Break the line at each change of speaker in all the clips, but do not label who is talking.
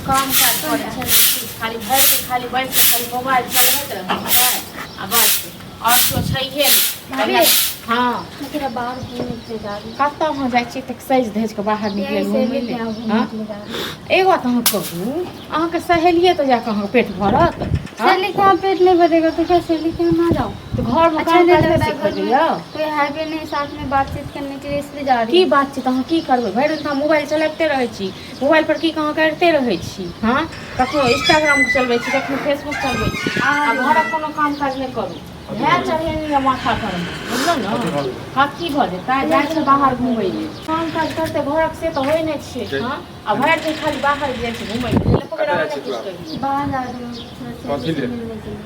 काम काज करे छै खाली भरि दिन खाली बैठ के खाली मोबाइल चलबैत रहै छै आ बस और तो छैहे नहीं। हाँ
तेरा बाहर घूमने के जा रही
कतऽ हम जाइ छी तक सज धज के बाहर निकल घूमै ले। एगो बात अहाँ कहू अहाँके सहेलिए तो जाके अहाँके पेट भरत।
सहेली के यहाँ पेट नहीं भरेगा तो क्या सहेली के यहाँ ना जाओ
तो घर में
अच्छा
काम
नहीं
करके
लगता
सीख
घर में
लिया।
कोई है भी नहीं साथ में बातचीत करने के लिए इसलिए जा रही
की बातचीत अहाँ की करबै भरि दिन अहाँ मोबाइल चलाबते रहै छी मोबाइल पर की कहाँ करते रहै छी। हाँ कखनो इंस्टाग्राम चलबै छी कखनो फेसबुक चलबै छी आ घरक कोनो काम काज नहि करू भए चढ़ेनी या माथा पर बुझलौ ने। हाँ की भऽ जेतै जाइ छै बाहर घुमै ले काम काज करते घरक से तऽ होइ नहि छै। हाँ आ भरि दिन खाली बाहर जाइ छै घुमै ले
बाहर जा रही हूँ
कथी ले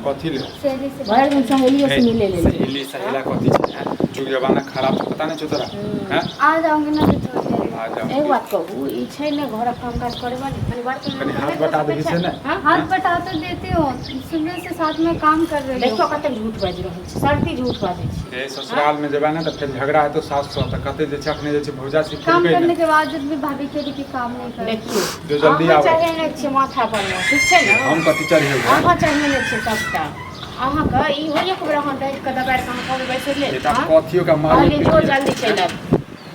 कथी ले
सहेली से
भरि दिन सहेलियों से मिले ले
सहेली सहेला कथी छै जुग जमाना खराब छै पता नहीं छौ तोरा हैं
आ जाऊंगी ना तो थोड़ी देर
आ जा
एक बात कहू ई छै ने घरक काम काज करे वाली कनी बर्तन
कनी हाथ बटा देबी छै ने
हाथ बटा तो देती हो सुबह से साथ में काम कर रही
देखो
हो
कते झूठ बाजि रहल छै सर्दी झूठ बाजै छै।
ए ससुराल में जेबा ना त फिर झगड़ा है तो सास सौ त कते जे छै अखने जे छै भौजा से
काम
खेलबै
करने
ने
के बाद भी भाभी के भी काम नहीं कर
देखियो
जो जल्दी
अहाँ
आबै
चढ़ेने छियै माथा पर में ठीक छै ने
हम कथी चढ़े
अहाँ चढ़ेने छियै सबटा अहाँके ई होइए खबर अहाँ बैठ के दबाड़ के अहाँ बैसल ले
बेटा कथियो का मार
कहलिए जो जल्दी चलि आब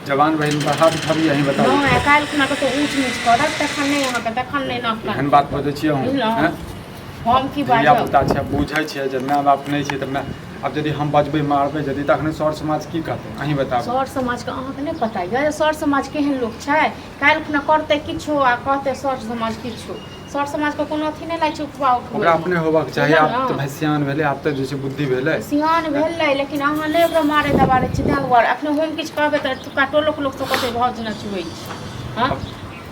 जवान बहन पर हाथ उठाबी यही बताओ
नहि काल्हि खुना कतौ ऊँच नीच करब तखन नहि अहाँके तखन नहि नाक
एहन बात बजै छियै हम
बुझलहुँ
हैं
हम की
धिया
बाजब
पुता छै बुझै छै जे माय बाप नहि छै तऽ माय आब यदि हम बजबै मारबै यदि तखने सर समाज की कहतै अहीं बताबू
सर समाजके अहाँके नहि पता यऽ सर समाज केहन लोक छै काल्हि खुना करतै किछो आ कहतै सर समाज किछो सर समाजके कोनो अथी नहि लागै छै उपवा
ओकरा
उठबै
अपने होबाक चाही आब तऽ भाई सियान भेलै आब तऽ जे छै बुद्धि भेलै
सियान भेलै लेकिन अहाँ नहि ओकरा मारै दबारै छियै ताहि दुआरे अखने हम किछु कहबै तऽ एतुका टोलोके लोक सब कहतै भऽ जेना चुबै छै। हाँ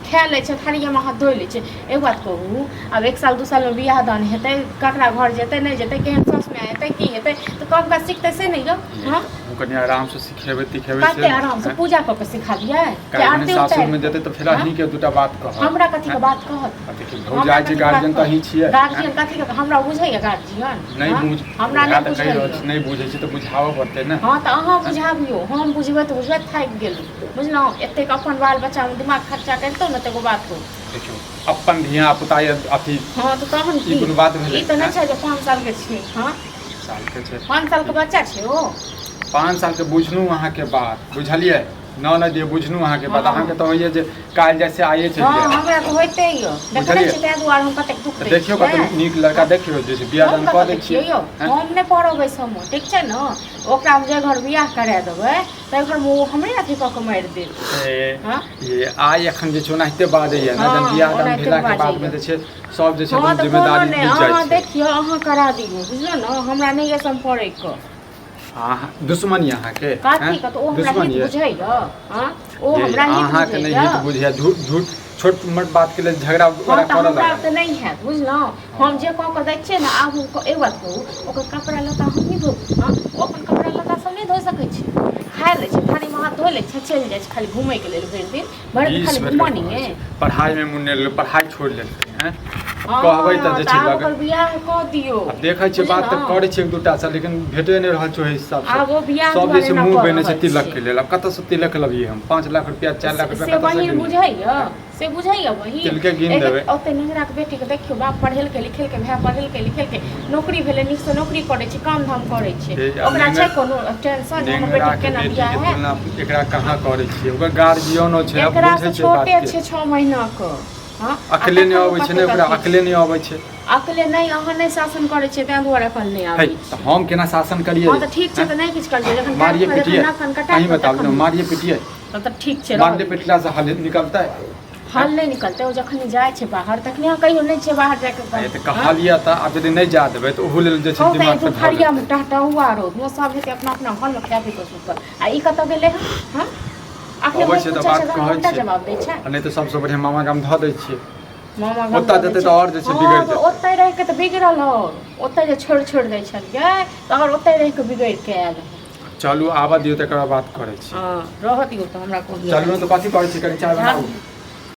खाए लै छै थारीमे हाथ धोइ लै छै। एगो बात कहू आब 1 साल 2 सालमे बियाह दान हेतै ककरा घर जेतै नहि जेतै केहन सास माय हेतै की हेतै तऽ कब का सिखतै से नहीं गो। हाँ
हम कनी आराम से सिखेबै तिखेबै
कते आराम से पूजा कऽ के सिखा दियै कि
काल्हि
आरती
सासुर में
उतारि
जेतै तऽ फेर अहीं के दूटा बात कहब
हमरा कथी के बात कहत
देखिए भौजाई छै गार्जियन तऽ अहीं छियै
गार्जियन कथी के हमरा बुझैया गार्जियन
नहीं बुझ
हमरा
इएह
नहीं
तऽ कहि रहल छी
बुझैया।
नहीं बुझै छै तऽ बुझाबऽ पड़तै ने।
हाँ तऽ अहाँ बुझाबियो हम बुझबै तऽ बुझबै थाकि गेलहुँ बुझलहुँ एतेक अपन बाल बच्चामे दिमाग खर्चा करितौ ने तऽ एगो बात हो
देखियौ अपन धिया पुता अथी
हाँ तो तहन
ई कोनो बात भेलै
ई तऽ नहीं छै जे 5 साल के छै। हाँ
साल के छै
5 साल के बच्चा छै ओ
5 साल के बुझनु अहाँ के बात बुझलियै न दिए बुझनु अहाँ के बात
हाँ।
अहाँ के तऽ होइए जे काल्हि जैसे आइए चलि
हाँ
जाए
हमरा तऽ होइते यऽ देखै
बुझलियै?
छी ताहि दुआरे हम कतेक दुख
तऽ
दै
देखियौ
छियै।
कतौ नीक लड़का देखियौ जे छै बियाह दान कऽ दै छियै
यौ
हैं?
हम नहि पढ़बै समय ठीक छै ने ओकरा जे घर बियाह करा देबै ताहि घरमे ओ हमरे अथी कऽ के मारि देत।
ए,
हाँ?
ये आइ एखन जे छै ओनाहिते बाजैया ने
हाँ,
जहन बियाह दान
ओनाहिते
भेलाके बादमे
बाजैया।
जे छै सब जे छै
हाँ
अपन
तऽ कोनो
जिम्मेदारी
नहि
बुझि
अहाँ
जाइ छै
देखियौ अहाँ करा दियौ बुझलौ ने हमरा नहि ये सम पड़ैके
अहाँ दुश्मनी अहाँके
कथी कत ओ हमरा
दुश्मनी
हित बुझैया। हाँ ओ हमरा हित
अहाँके नहीं
बुझैया।
हित बुझैया झूठ झूठ छोट मोट बात के लेल झगड़ा
हाँ
ओकरा
तऽ
करऽ
हमरा
लागल
तऽ नहीं हैत बुझलहुँ हम जे कऽ के दै छियै ने आब एगो बात कहू ओकर कपड़ा लत्ता हम नहीं धोबै। हाँ ओ अपन कपड़ा लत्ता सब नहीं धो सकै छै खा लै छै थारीमे हाथ धो लै छै चलि जाइ छै खाली घुमैके लेल भरि दिन खाली घुमनिए
पढ़ाई में मुन्ने पढ़ाई छोड़ लेलकै हैं कहबै तऽ जे छै
आब
लग
ओकर बियाह कऽ दियौ।
अब देखै छियै बात तऽ करै छियै 1-2टा से लेकिन भेटे नहि रहल छै ओहि हिसाब
आब ओ
से
बियाह
सब जे छै
दुआरे
मुंह
न
बेने छै
कऽ
तिलक
रहल
के लेल अब कतऽ से तिलक लबियै हम 5 लाख रुपया 4 लाख रुपया
से
कतऽ से
बहिन
गिनियै?
बुझैया से बुझैया बहिन
तिलके गिन देबै।
ओते नहिरा के बेटी के देखियो बाप पढ़ेलकै लिखेलकै भाय पढ़ेलकै लिखेलकै नौकरी भेलै नीक से नौकरी करै छै काम धाम करै छै ओकरा छै कोनो टेंशन जे हमर बेटी केना बियाह है
एकरा कहाँ करै छियै ओकर गार्जियनो छै अब
एकरा
बुझै
से
छै बात
छोटे
के
छै 6 महीना के। हाँ
अकेले नहि अबै छै ने ओकरा अकेले नहि अबै छै
अकेले नहीं अहाँ नहीं शासन करै छियै ताहि दुआरे अकल नहीं
है
आबै
तऽ हम केना शासन करियै
हाँ तऽ ठीक छै तऽ नहीं किछु करियै जखन
मारिए पिटिए
नाखन कटा
अहीं बताबू ने मारिए पिटिए
तऽ ठीक छै
मारले पिटला से हल निकलतै
हल नहीं निकलते ओ जखन जाइ छै बाहर तखनी अहाँ कहियो नहीं छै बाहर जाके
ये तऽ कहलियै तऽ आब यदि नहि जा देबै तऽ ओहो लेल जे छै दिमाग पे धऽ
दुपहरिया में टहटहुआ रहो वो सब हेतै अपना अपना घर में खा पी के सुतल आ ई कतऽ गेलै हँ अखने
अबै छै तऽ बात कहै
उल्टा
छै
जवाब दै छै
आ नहि तऽ सबसँ बढ़िया मामा गाम धऽ दै छियै
मामा
ओतऽ जेतै तऽ आओर जे छै बिगड़ि जेतै
ओतै रहि के तऽ बिगड़ल हो ओतै जे छोड़ि दै छलियै तऽ अगर ओतै रहि के बिगड़ि के आयल
चलू आबऽ दियौ तकर बात करै छी
हाँ रह दियौ तऽ हमरा कोनो
चलू ने तऽ कथी करै छी कनी चाय बनाउ